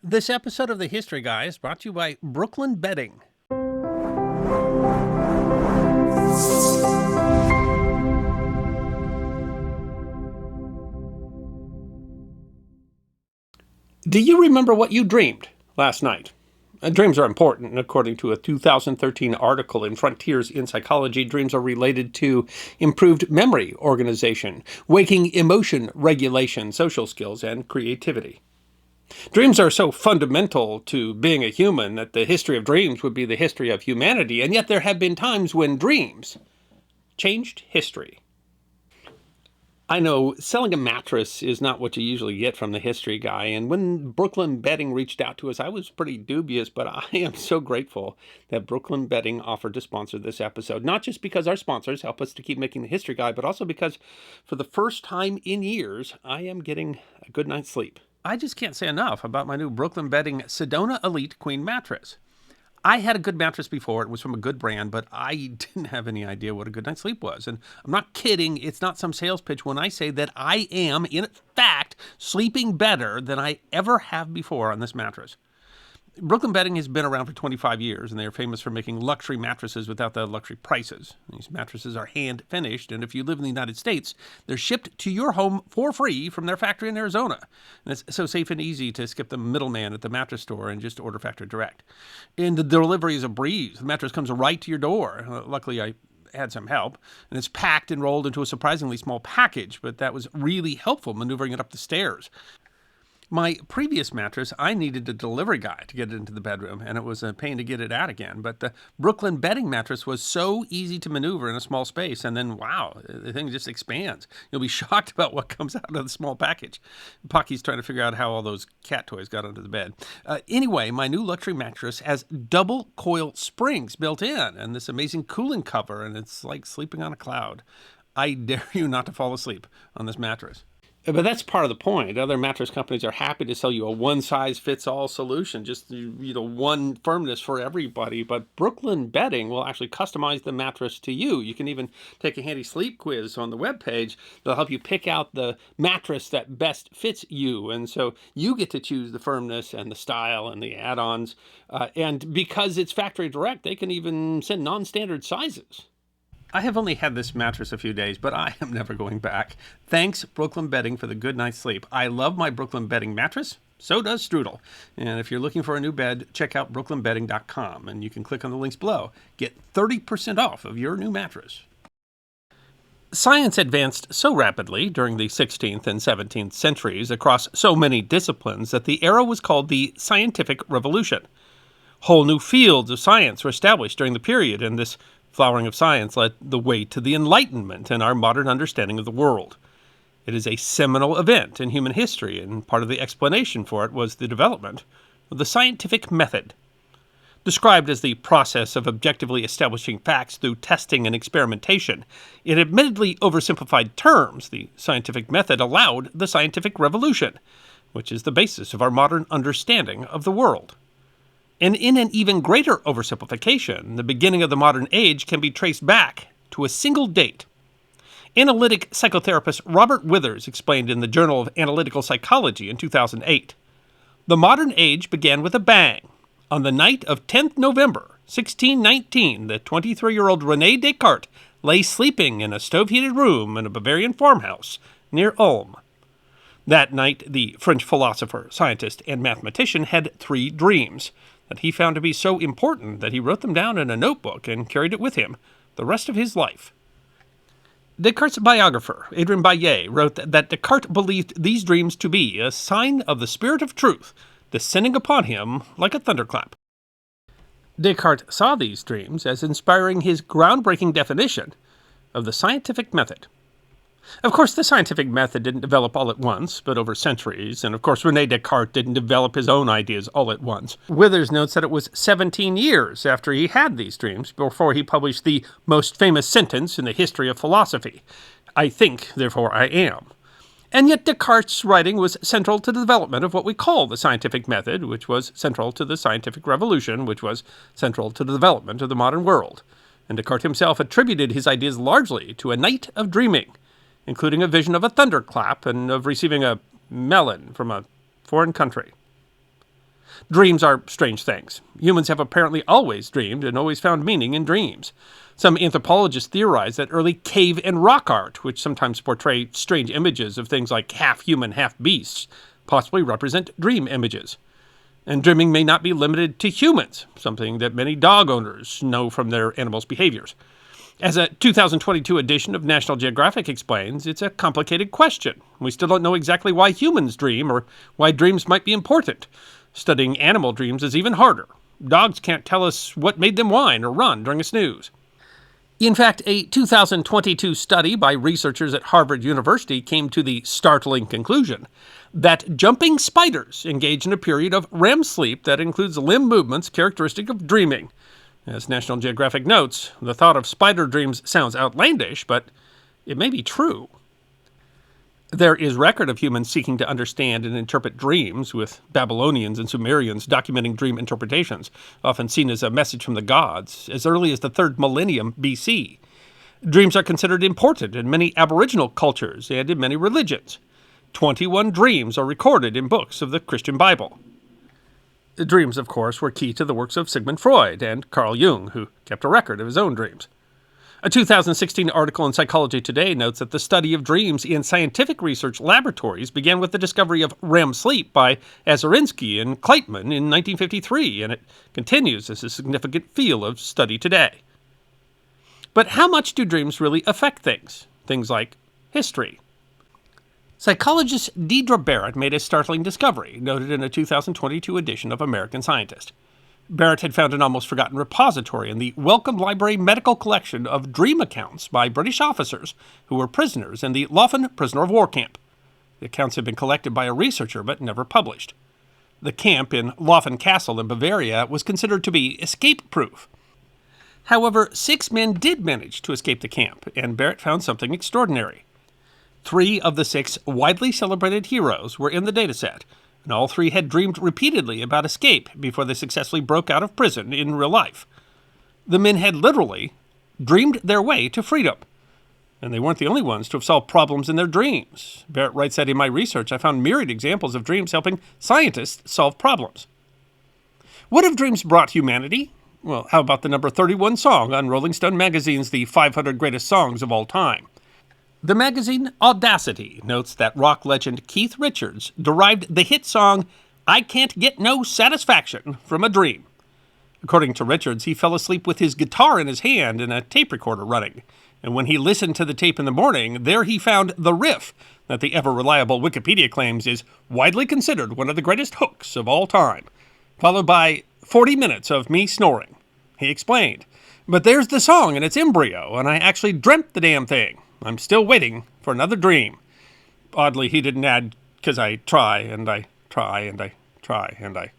This episode of The History Guy is brought to you by Brooklyn Bedding. Do you remember what you dreamed last night? Dreams are important. According to a 2013 article in Frontiers in Psychology, dreams are related to improved memory organization, waking emotion regulation, social skills, and creativity. Dreams are so fundamental to being a human that the history of dreams would be the history of humanity, and yet there have been times when dreams changed history. I know selling a mattress is not what you usually get from the history guy, and when Brooklyn Bedding reached out to us, I was pretty dubious, but I am so grateful that Brooklyn Bedding offered to sponsor this episode, not just because our sponsors help us to keep making the history guy, but also because for the first time in years, I am getting a good night's sleep. I just can't say enough about my new Brooklyn Bedding Sedona Elite Queen mattress. I had a good mattress before. It was from a good brand, but I didn't have any idea what a good night's sleep was. And I'm not kidding. It's not some sales pitch when I say that I am, in fact, sleeping better than I ever have before on this mattress. Brooklyn Bedding has been around for 25 years, and they are famous for making luxury mattresses without the luxury prices. These mattresses are hand-finished, and if you live in the United States, they're shipped to your home for free from their factory in Arizona. And it's so safe and easy to skip the middleman at the mattress store and just order factory direct. And the delivery is a breeze. The mattress comes right to your door. Luckily, I had some help, and it's packed and rolled into a surprisingly small package, but that was really helpful maneuvering it up the stairs. My previous mattress, I needed a delivery guy to get it into the bedroom, and it was a pain to get it out again. But the Brooklyn Bedding mattress was so easy to maneuver in a small space, and then, wow, the thing just expands. You'll be shocked about what comes out of the small package. Pocky's trying to figure out how all those cat toys got under the bed. Anyway, my new luxury mattress has double coil springs built in, and this amazing cooling cover, and it's like sleeping on a cloud. I dare you not to fall asleep on this mattress. But that's part of the point. Other mattress companies are happy to sell you a one-size-fits-all solution, just one firmness for everybody. But Brooklyn Bedding will actually customize the mattress to you. You can even take a handy sleep quiz on the webpage. They'll help you pick out the mattress that best fits you. And so you get to choose the firmness and the style and the add-ons. And because it's factory direct, they can even send non-standard sizes. I have only had this mattress a few days, but I am never going back. Thanks, Brooklyn Bedding, for the good night's sleep. I love my Brooklyn Bedding mattress. So does Strudel. And if you're looking for a new bed, check out brooklynbedding.com, and you can click on the links below. Get 30% off of your new mattress. Science advanced so rapidly during the 16th and 17th centuries across so many disciplines that the era was called the Scientific Revolution. Whole new fields of science were established during the period, and this flowering of science led the way to the Enlightenment and our modern understanding of the world. It is a seminal event in human history, and part of the explanation for it was the development of the scientific method. Described as the process of objectively establishing facts through testing and experimentation, in admittedly oversimplified terms, the scientific method allowed the scientific revolution, which is the basis of our modern understanding of the world. And in an even greater oversimplification, the beginning of the modern age can be traced back to a single date. Analytic psychotherapist Robert Withers explained in the Journal of Analytical Psychology in 2008, "The modern age began with a bang. On the night of 10th November, 1619, the 23-year-old René Descartes lay sleeping in a stove-heated room in a Bavarian farmhouse near Ulm. That night, the French philosopher, scientist, and mathematician had 3 dreams that he found to be so important that he wrote them down in a notebook and carried it with him the rest of his life." Descartes' biographer, Adrien Baillet, wrote that Descartes believed these dreams to be a sign of the spirit of truth descending upon him like a thunderclap. Descartes saw these dreams as inspiring his groundbreaking definition of the scientific method. Of course, the scientific method didn't develop all at once, but over centuries, and of course René Descartes didn't develop his own ideas all at once. Withers notes that it was 17 years after he had these dreams before he published the most famous sentence in the history of philosophy, "I think, therefore I am." And yet Descartes' writing was central to the development of what we call the scientific method, which was central to the scientific revolution, which was central to the development of the modern world. And Descartes himself attributed his ideas largely to a night of dreaming, including a vision of a thunderclap and of receiving a melon from a foreign country. Dreams are strange things. Humans have apparently always dreamed and always found meaning in dreams. Some anthropologists theorize that early cave and rock art, which sometimes portray strange images of things like half human, half beasts, possibly represent dream images. And dreaming may not be limited to humans, something that many dog owners know from their animals' behaviors. As a 2022 edition of National Geographic explains, it's a complicated question. We still don't know exactly why humans dream or why dreams might be important. Studying animal dreams is even harder. Dogs can't tell us what made them whine or run during a snooze. In fact, a 2022 study by researchers at Harvard University came to the startling conclusion that jumping spiders engage in a period of REM sleep that includes limb movements characteristic of dreaming. As National Geographic notes, the thought of spider dreams sounds outlandish, but it may be true. There is record of humans seeking to understand and interpret dreams, with Babylonians and Sumerians documenting dream interpretations, often seen as a message from the gods, as early as the 3rd millennium BC. Dreams are considered important in many Aboriginal cultures and in many religions. 21 dreams are recorded in books of the Christian Bible. Dreams, of course, were key to the works of Sigmund Freud and Carl Jung, who kept a record of his own dreams. A 2016 article in Psychology Today notes that the study of dreams in scientific research laboratories began with the discovery of REM sleep by Azarinsky and Kleitman in 1953, and it continues as a significant field of study today. But how much do dreams really affect things? Things like history. Psychologist Deidre Barrett made a startling discovery, noted in a 2022 edition of American Scientist. Barrett had found an almost forgotten repository in the Wellcome Library medical collection of dream accounts by British officers who were prisoners in the Laufen prisoner of war camp. The accounts had been collected by a researcher but never published. The camp in Laufen Castle in Bavaria was considered to be escape-proof. However, 6 men did manage to escape the camp, and Barrett found something extraordinary. 3 of the 6 widely celebrated heroes were in the dataset, and all 3 had dreamed repeatedly about escape before they successfully broke out of prison in real life. The men had literally dreamed their way to freedom, and they weren't the only ones to have solved problems in their dreams. Barrett writes that in my research, I found myriad examples of dreams helping scientists solve problems. What have dreams brought humanity? Well, how about the number 31 song on Rolling Stone magazine's The 500 Greatest Songs of All Time? The magazine Audacity notes that rock legend Keith Richards derived the hit song I Can't Get No Satisfaction from a dream. According to Richards, he fell asleep with his guitar in his hand and a tape recorder running. And when he listened to the tape in the morning, there he found the riff that the ever-reliable Wikipedia claims is widely considered one of the greatest hooks of all time, followed by 40 minutes of me snoring. He explained, "But there's the song in its embryo, and I actually dreamt the damn thing. I'm still waiting for another dream." Oddly, he didn't add, "'cause I try, and I try, and I try, and I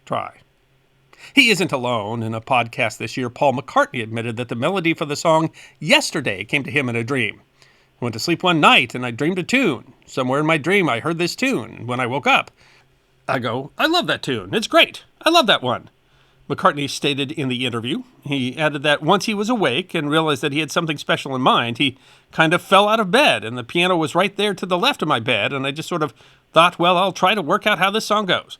try." He isn't alone. In a podcast this year, Paul McCartney admitted that the melody for the song Yesterday came to him in a dream. I went to sleep one night, and I dreamed a tune. Somewhere in my dream, I heard this tune, and when I woke up, I go, I love that tune. It's great. I love that one. McCartney stated in the interview. He added that once he was awake and realized that he had something special in mind, he kind of fell out of bed, and the piano was right there to the left of my bed, and I just sort of thought, well, I'll try to work out how this song goes.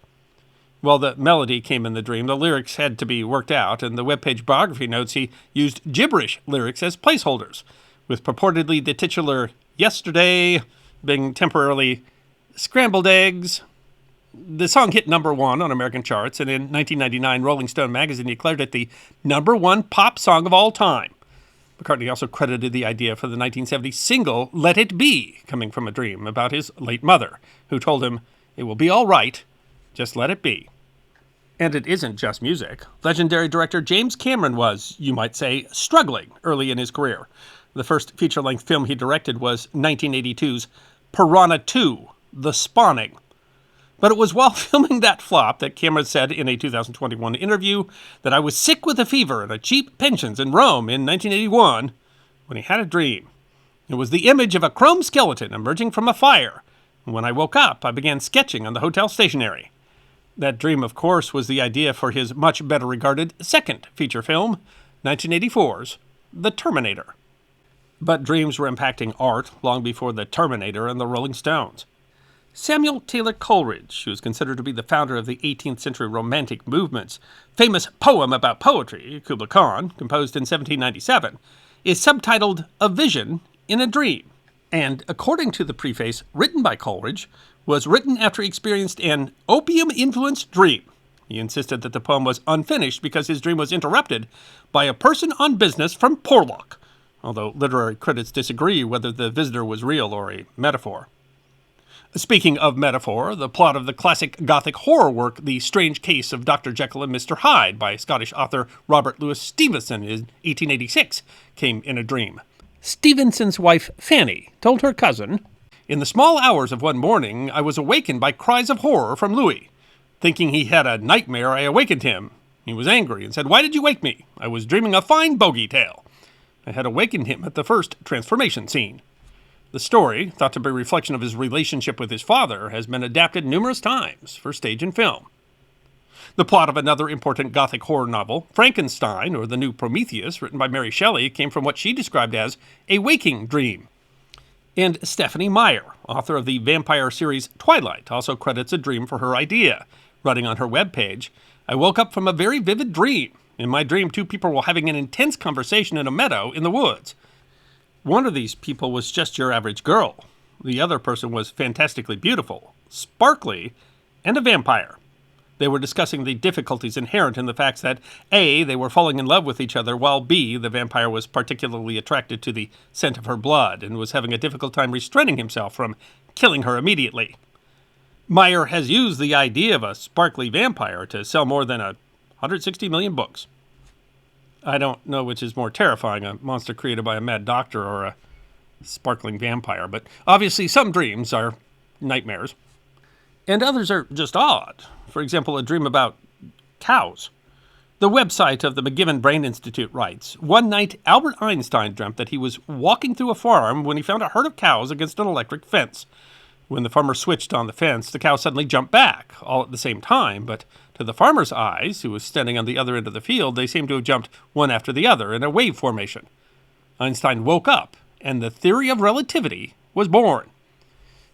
Well, the melody came in the dream. The lyrics had to be worked out, and the webpage biography notes he used gibberish lyrics as placeholders, with purportedly the titular Yesterday being temporarily scrambled eggs. The song hit number 1 on American charts, and in 1999, Rolling Stone magazine declared it the number 1 pop song of all time. McCartney also credited the idea for the 1970 single Let It Be, coming from a dream about his late mother, who told him, "It will be all right, just let it be." And it isn't just music. Legendary director James Cameron was, you might say, struggling early in his career. The first feature-length film he directed was 1982's Piranha 2, The Spawning. But it was while filming that flop that Cameron said in a 2021 interview that I was sick with a fever and a cheap pensions in Rome in 1981 when he had a dream. It was the image of a chrome skeleton emerging from a fire. And when I woke up, I began sketching on the hotel stationery. That dream, of course, was the idea for his much better regarded second feature film, 1984's The Terminator. But dreams were impacting art long before The Terminator and the Rolling Stones. Samuel Taylor Coleridge, who is considered to be the founder of the 18th century Romantic movement's famous poem about poetry, Kubla Khan, composed in 1797, is subtitled A Vision in a Dream, and, according to the preface written by Coleridge, was written after he experienced an opium-influenced dream. He insisted that the poem was unfinished because his dream was interrupted by a person on business from Porlock, although literary critics disagree whether the visitor was real or a metaphor. Speaking of metaphor, the plot of the classic Gothic horror work The Strange Case of Dr. Jekyll and Mr. Hyde by Scottish author Robert Louis Stevenson in 1886 came in a dream. Stevenson's wife, Fanny, told her cousin, "In the small hours of one morning, I was awakened by cries of horror from Louis. Thinking he had a nightmare, I awakened him. He was angry and said, 'Why did you wake me? I was dreaming a fine bogey tale.' I had awakened him at the first transformation scene." The story, thought to be a reflection of his relationship with his father, has been adapted numerous times for stage and film. The plot of another important Gothic horror novel, Frankenstein, or The New Prometheus, written by Mary Shelley, came from what she described as a waking dream. And Stephanie Meyer, author of the vampire series Twilight, also credits a dream for her idea, writing on her webpage, "I woke up from a very vivid dream. In my dream, two people were having an intense conversation in a meadow in the woods. One of these people was just your average girl. The other person was fantastically beautiful, sparkly, and a vampire. They were discussing the difficulties inherent in the fact that A, they were falling in love with each other, while B, the vampire was particularly attracted to the scent of her blood and was having a difficult time restraining himself from killing her immediately." Meyer has used the idea of a sparkly vampire to sell more than 160 million books. I don't know which is more terrifying, a monster created by a mad doctor or a sparkling vampire, but obviously some dreams are nightmares. And others are just odd. For example, a dream about cows. The website of the McGiven Brain Institute writes, "One night, Albert Einstein dreamt that he was walking through a farm when he found a herd of cows against an electric fence. When the farmer switched on the fence, the cows suddenly jumped back, all at the same time, but to the farmer's eyes, who was standing on the other end of the field, they seemed to have jumped one after the other in a wave formation. Einstein woke up, and the theory of relativity was born."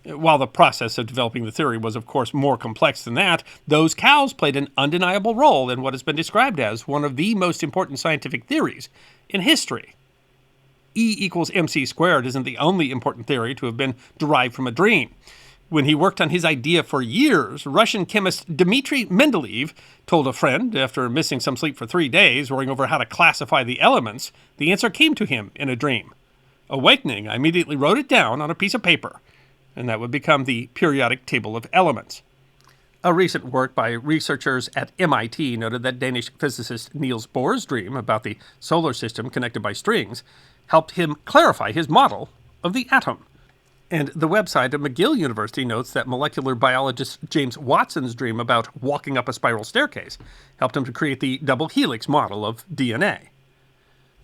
While the process of developing the theory was, of course, more complex than that, those cows played an undeniable role in what has been described as one of the most important scientific theories in history. E equals mc squared isn't the only important theory to have been derived from a dream. When he worked on his idea for years, Russian chemist Dmitry Mendeleev told a friend, after missing some sleep for 3 days, worrying over how to classify the elements, the answer came to him in a dream. Awakening, I immediately wrote it down on a piece of paper, and that would become the periodic table of elements. A recent work by researchers at MIT noted that Danish physicist Niels Bohr's dream about the solar system connected by strings helped him clarify his model of the atom. And the website of McGill University notes that molecular biologist James Watson's dream about walking up a spiral staircase helped him to create the double helix model of DNA.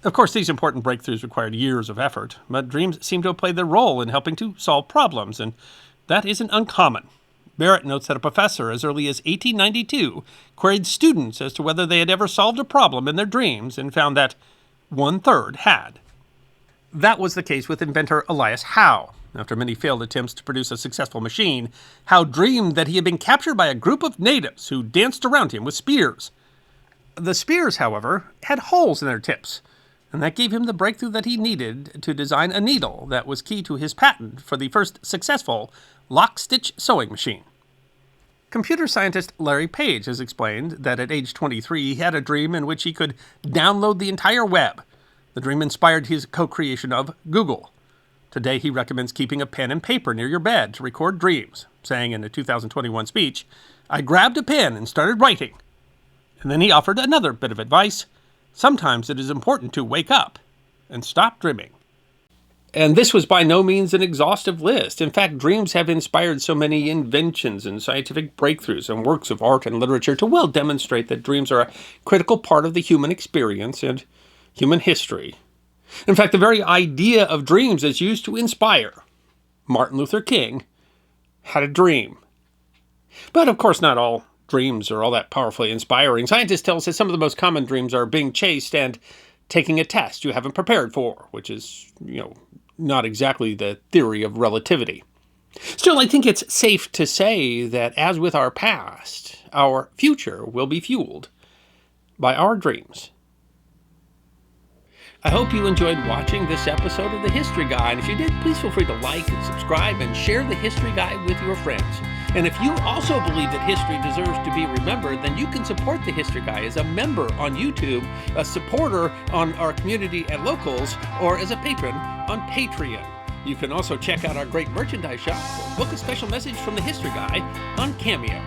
Of course, these important breakthroughs required years of effort, but dreams seem to have played their role in helping to solve problems, and that isn't uncommon. Barrett notes that a professor, as early as 1892, queried students as to whether they had ever solved a problem in their dreams and found that 1/3 had. That was the case with inventor Elias Howe. After many failed attempts to produce a successful machine, Howe dreamed that he had been captured by a group of natives who danced around him with spears. The spears, however, had holes in their tips, and that gave him the breakthrough that he needed to design a needle that was key to his patent for the first successful lock-stitch sewing machine. Computer scientist Larry Page has explained that at age 23 he had a dream in which he could download the entire web. The dream inspired his co-creation of Google. Today he recommends keeping a pen and paper near your bed to record dreams, saying in a 2021 speech, "I grabbed a pen and started writing." And then he offered another bit of advice: sometimes it is important to wake up and stop dreaming. And this was by no means an exhaustive list. In fact, dreams have inspired so many inventions and scientific breakthroughs and works of art and literature to well demonstrate that dreams are a critical part of the human experience and human history. In fact, the very idea of dreams is used to inspire. Martin Luther King had a dream. But of course, not all dreams are all that powerfully inspiring. Scientists tell us that some of the most common dreams are being chased and taking a test you haven't prepared for, which is, not exactly the theory of relativity. Still, I think it's safe to say that, as with our past, our future will be fueled by our dreams. I hope you enjoyed watching this episode of The History Guy, and if you did, please feel free to like and subscribe and share The History Guy with your friends. And if you also believe that history deserves to be remembered, then you can support The History Guy as a member on YouTube, a supporter on our community at Locals, or as a patron on Patreon. You can also check out our great merchandise shop or book a special message from The History Guy on Cameo.